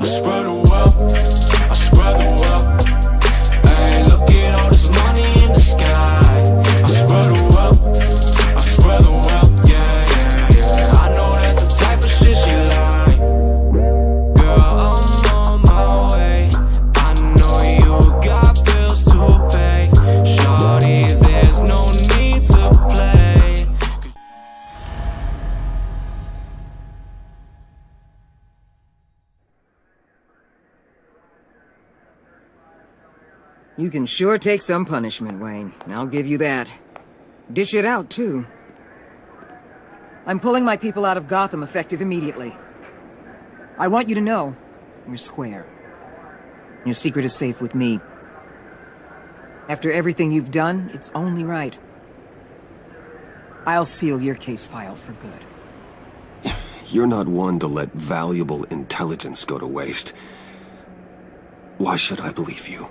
spread the wealth, I spread the wealth. Hey, look at all this money in the sky. I spread the wealth, I spread the wealth. Yeah, yeah, yeah. I know that's the type of shit she like. Girl, I'm on my way. I know you got bills to pay. Shawty, there's no need to play. You can sure take some punishment, Wayne. I'll give you that. Dish it out, too. I'm pulling my people out of Gotham effective immediately. I want you to know, you're square. Your secret is safe with me. After everything you've done, it's only right. I'll seal your case file for good. You're not one to let valuable intelligence go to waste. Why should I believe you?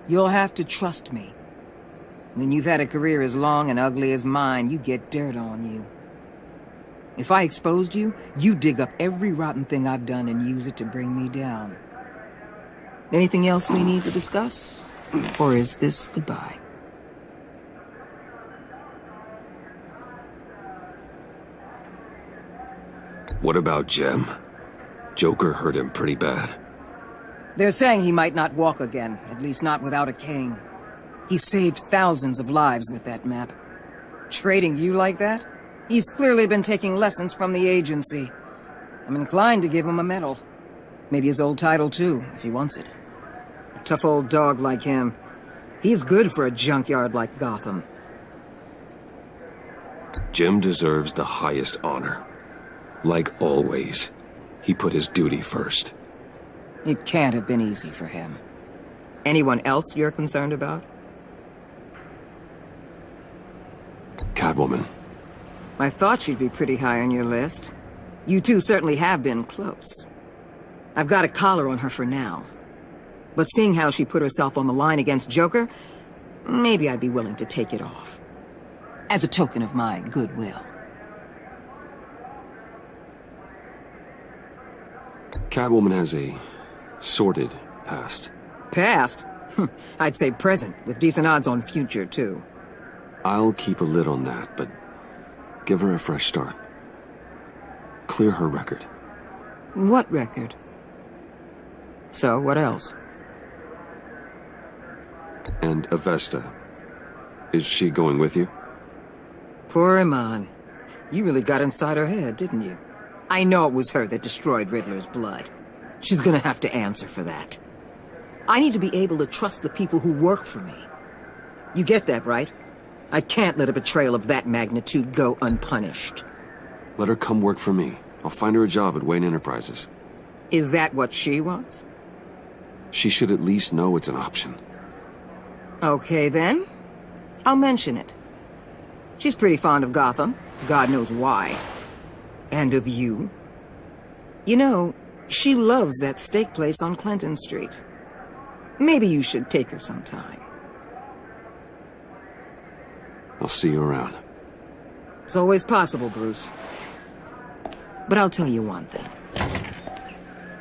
You'll have to trust me. When you've had a career as long and ugly as mine, you get dirt on you. If I exposed you, you'd dig up every rotten thing I've done and use it to bring me down. Anything else we need to discuss? Or is this goodbye? What about Jem? Joker hurt him pretty bad. They're saying he might not walk again, at least not without a cane. He saved thousands of lives with that map. Trading you like that? He's clearly been taking lessons from the agency. I'm inclined to give him a medal. Maybe his old title too, if he wants it. A tough old dog like him. He's good for a junkyard like Gotham. Jem deserves the highest honor. Like always, he put his duty first. It can't have been easy for him. Anyone else you're concerned about? Catwoman. I thought she'd be pretty high on your list. You two certainly have been close. I've got a collar on her for now. But seeing how she put herself on the line against Joker, maybe I'd be willing to take it off. As a token of my goodwill. Catwoman has a sordid past. Past? I'd say present, with decent odds on future, too. I'll keep a lid on that, but give her a fresh start. Clear her record. What record? So, what else? And Avesta. Is she going with you? Poor Iman. You really got inside her head, didn't you? I know it was her that destroyed Riddler's blood. She's gonna have to answer for that. I need to be able to trust the people who work for me. You get that, right? I can't let a betrayal of that magnitude go unpunished. Let her come work for me. I'll find her a job at Wayne Enterprises. Is that what she wants? She should at least know it's an option. Okay, then. I'll mention it. She's pretty fond of Gotham. God knows why. And of you. You know, she loves that steak place on Clinton Street. Maybe you should take her sometime. I'll see you around. It's always possible, Bruce. But I'll tell you one thing.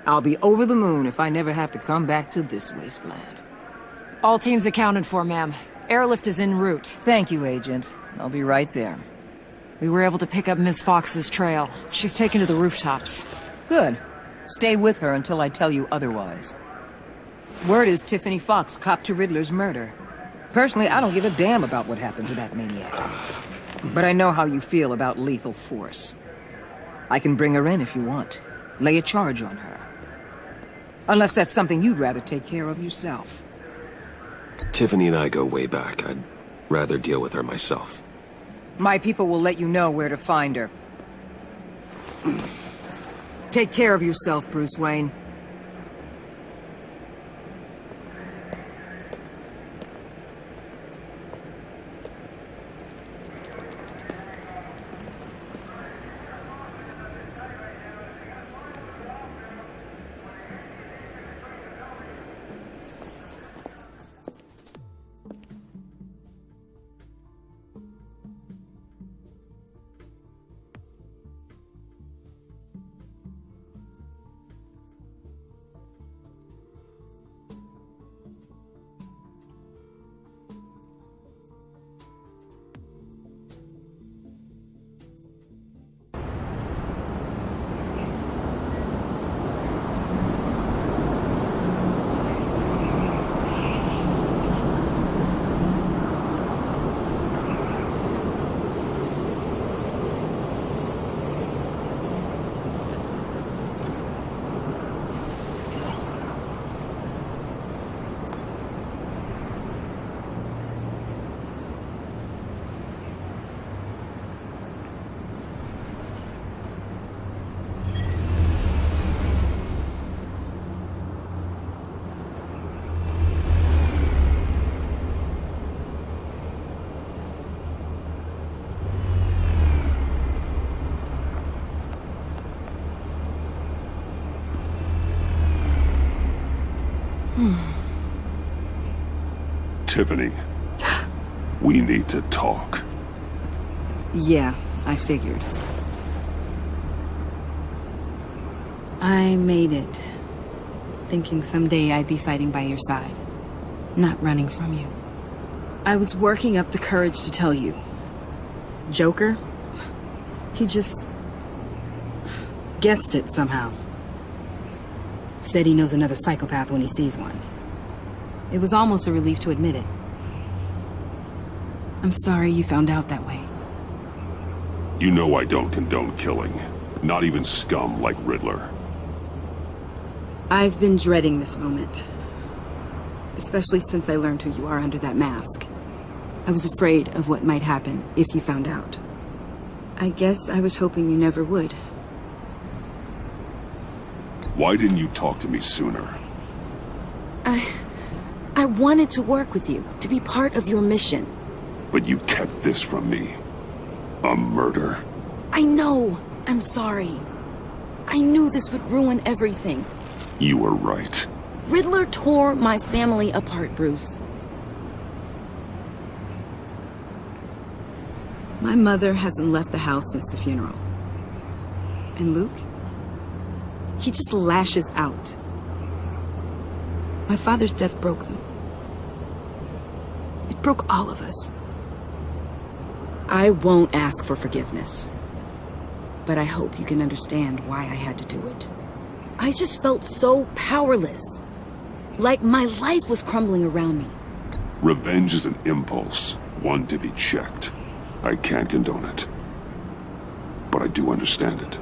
I'll be over the moon if I never have to come back to this wasteland. All teams accounted for, ma'am. Airlift is en route. Thank you, Agent. I'll be right there. We were able to pick up Miss Fox's trail. She's taken to the rooftops. Good. Stay with her until I tell you otherwise. Word is Tiffany Fox copped to Riddler's murder. Personally, I don't give a damn about what happened to that maniac. But I know how you feel about lethal force. I can bring her in if you want. Lay a charge on her. Unless that's something you'd rather take care of yourself. Tiffany and I go way back. I'd rather deal with her myself. My people will let you know where to find her. Take care of yourself, Bruce Wayne. Tiffany, we need to talk. Yeah, I figured. I made it, thinking someday I'd be fighting by your side, not running from you. I was working up the courage to tell you. Joker? He just guessed it somehow. Said he knows another psychopath when he sees one. It was almost a relief to admit it. I'm sorry you found out that way. You know I don't condone killing. Not even scum like Riddler. I've been dreading this moment. Especially since I learned who you are under that mask. I was afraid of what might happen if you found out. I guess I was hoping you never would. Why didn't you talk to me sooner? I wanted to work with you, to be part of your mission. But you kept this from me. A murder. I know. I'm sorry. I knew this would ruin everything. You were right. Riddler tore my family apart, Bruce. My mother hasn't left the house since the funeral. And Luke? He just lashes out. My father's death broke them. It broke all of us. I won't ask for forgiveness. But I hope you can understand why I had to do it. I just felt so powerless. Like my life was crumbling around me. Revenge is an impulse, one to be checked. I can't condone it. But I do understand it.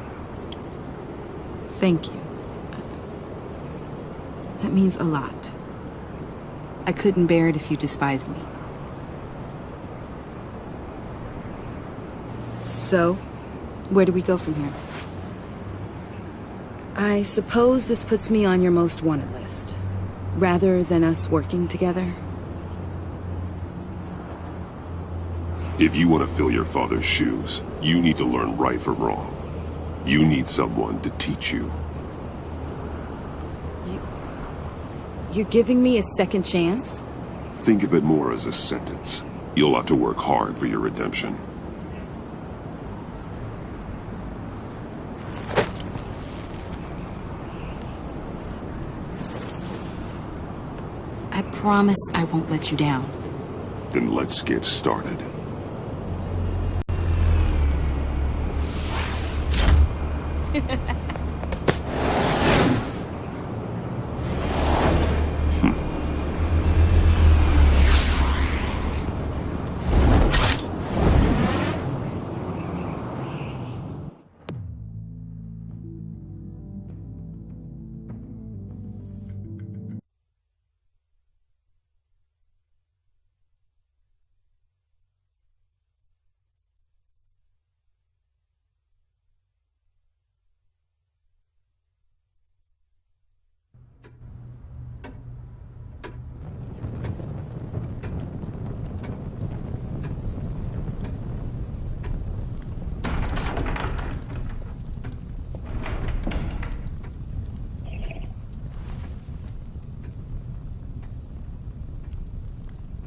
Thank you. That means a lot. I couldn't bear it if you despised me. So, where do we go from here? I suppose this puts me on your most wanted list, rather than us working together. If you want to fill your father's shoes, you need to learn right from wrong. You need someone to teach you. You're giving me a second chance? Think of it more as a sentence. You'll have to work hard for your redemption. I promise I won't let you down. Then let's get started.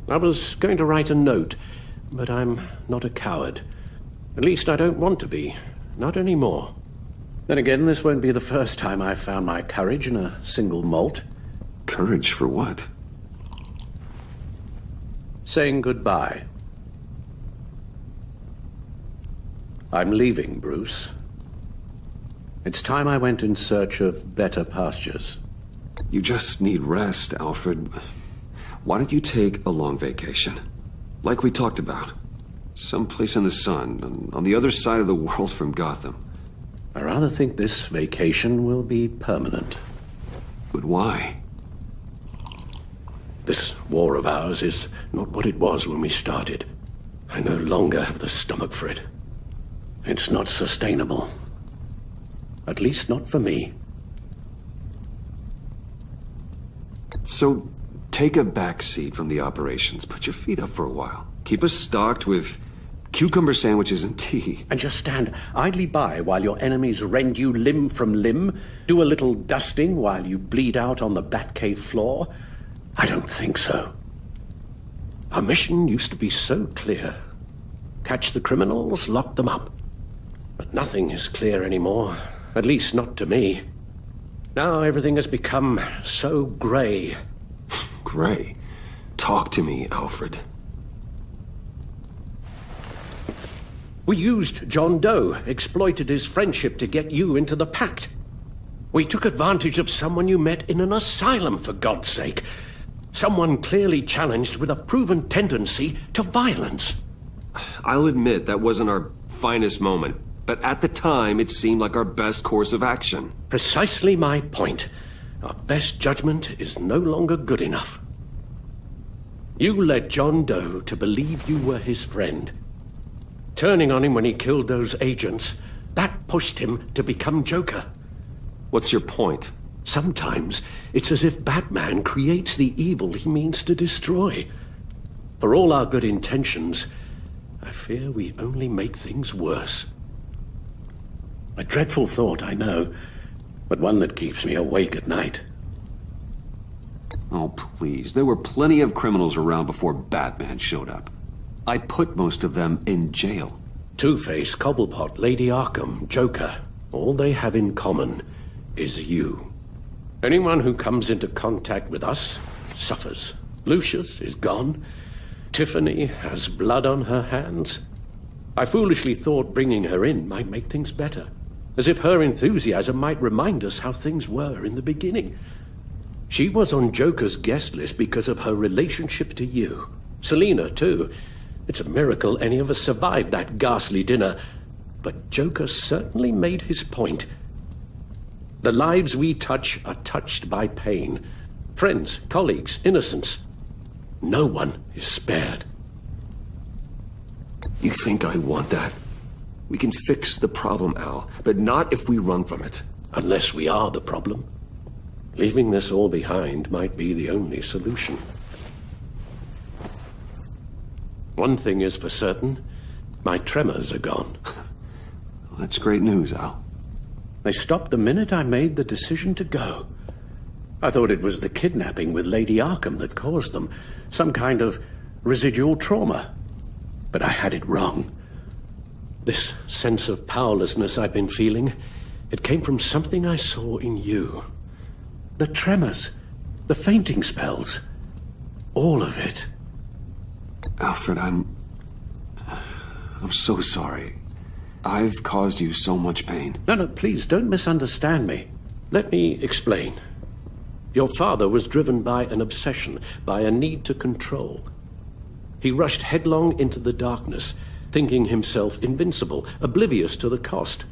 I was going to write a note, but I'm not a coward. At least I don't want to be. Not anymore. Then again, this won't be the first time I've found my courage in a single malt. Courage for what? Saying goodbye. I'm leaving, Bruce. It's time I went in search of better pastures. You just need rest, Alfred. Why don't you take a long vacation? Like we talked about. Someplace in the sun, on the other side of the world from Gotham. I rather think this vacation will be permanent. But why? This war of ours is not what it was when we started. I no longer have the stomach for it. It's not sustainable. At least not for me. So, take a back seat from the operations. Put your feet up for a while. Keep us stocked with cucumber sandwiches and tea. And just stand idly by while your enemies rend you limb from limb? Do a little dusting while you bleed out on the Batcave floor? I don't think so. Our mission used to be so clear. Catch the criminals, lock them up. But nothing is clear anymore, at least not to me. Now everything has become so grey. Gray, talk to me, Alfred. We used John Doe, exploited his friendship to get you into the pact. We took advantage of someone you met in an asylum, for God's sake. Someone clearly challenged with a proven tendency to violence. I'll admit that wasn't our finest moment, but at the time it seemed like our best course of action. Precisely my point. Our best judgment is no longer good enough. You led John Doe to believe you were his friend. Turning on him when he killed those agents, that pushed him to become Joker. What's your point? Sometimes it's as if Batman creates the evil he means to destroy. For all our good intentions, I fear we only make things worse. A dreadful thought, I know, but one that keeps me awake at night. Oh, please. There were plenty of criminals around before Batman showed up. I put most of them in jail. Two-Face, Cobblepot, Lady Arkham, Joker, all they have in common is you. Anyone who comes into contact with us suffers. Lucius is gone. Tiffany has blood on her hands. I foolishly thought bringing her in might make things better, as if her enthusiasm might remind us how things were in the beginning. She was on Joker's guest list because of her relationship to you. Selina, too. It's a miracle any of us survived that ghastly dinner. But Joker certainly made his point. The lives we touch are touched by pain. Friends, colleagues, innocents. No one is spared. You think I want that? We can fix the problem, Al, but not if we run from it. Unless we are the problem. Leaving this all behind might be the only solution. One thing is for certain, my tremors are gone. Well, that's great news, Al. They stopped the minute I made the decision to go. I thought it was the kidnapping with Lady Arkham that caused them, some kind of residual trauma. But I had it wrong. This sense of powerlessness I've been feeling, it came from something I saw in you. The tremors, the fainting spells, all of it. Alfred, I'm so sorry. I've caused you so much pain. No, please, don't misunderstand me. Let me explain. Your father was driven by an obsession, by a need to control. He rushed headlong into the darkness, thinking himself invincible, oblivious to the cost.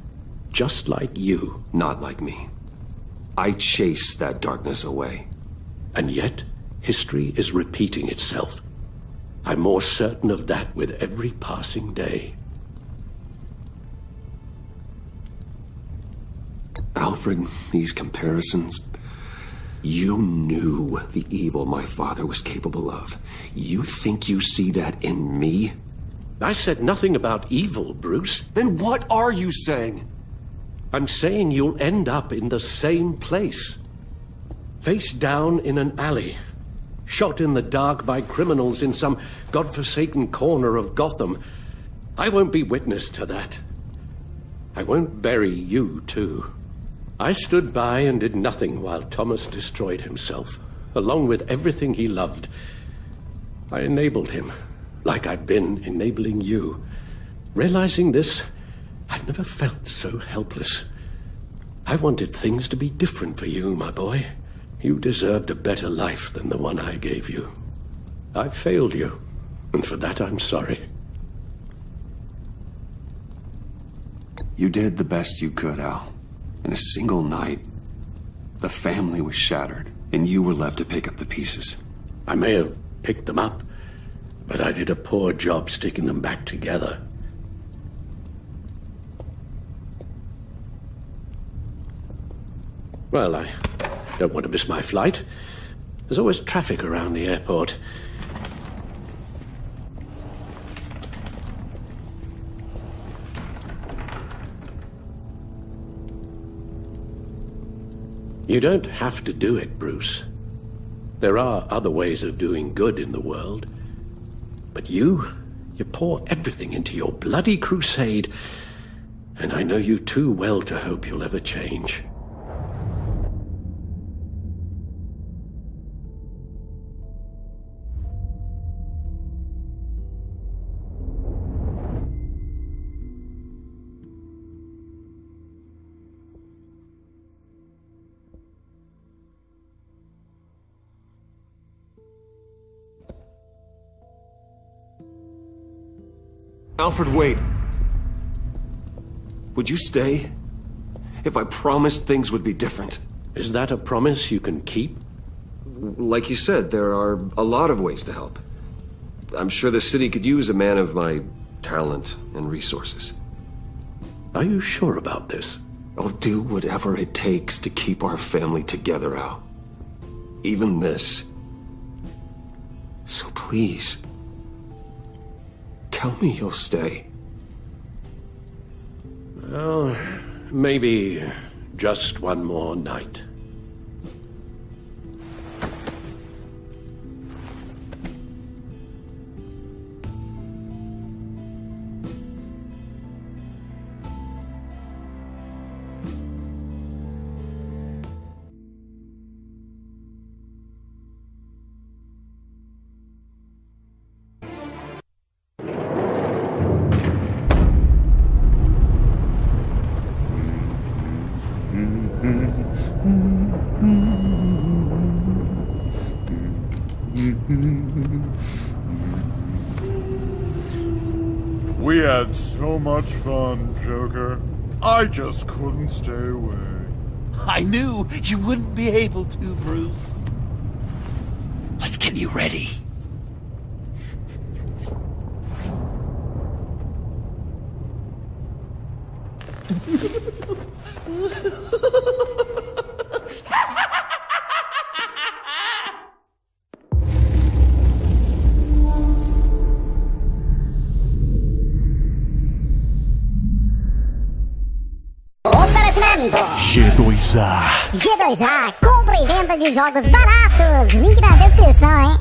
Just like you. Not like me. I chased that darkness away. And yet, history is repeating itself. I'm more certain of that with every passing day. Alfred, these comparisons... You knew the evil my father was capable of. You think you see that in me? I said nothing about evil, Bruce. Then what are you saying? I'm saying you'll end up in the same place. Face down in an alley. Shot in the dark by criminals in some godforsaken corner of Gotham. I won't be witness to that. I won't bury you, too. I stood by and did nothing while Thomas destroyed himself, along with everything he loved. I enabled him, like I'd been enabling you. Realizing this, I've never felt so helpless. I wanted things to be different for you, my boy. You deserved a better life than the one I gave you. I failed you, and for that I'm sorry. You did the best you could, Al. In a single night, the family was shattered, and you were left to pick up the pieces. I may have picked them up, but I did a poor job sticking them back together. Well, I don't want to miss my flight. There's always traffic around the airport. You don't have to do it, Bruce. There are other ways of doing good in the world. But you pour everything into your bloody crusade, and I know you too well to hope you'll ever change. Alfred, wait. Would you stay? If I promised things would be different. Is that a promise you can keep? Like you said, there are a lot of ways to help. I'm sure the city could use a man of my talent and resources. Are you sure about this? I'll do whatever it takes to keep our family together, Al. Even this. So please, tell me you'll stay. Well, maybe just one more night. We had so much fun, Joker. I just couldn't stay away. I knew you wouldn't be able to, Bruce. Let's get you ready. G2A. G2A, compra e venda de jogos baratos. Link na descrição, hein?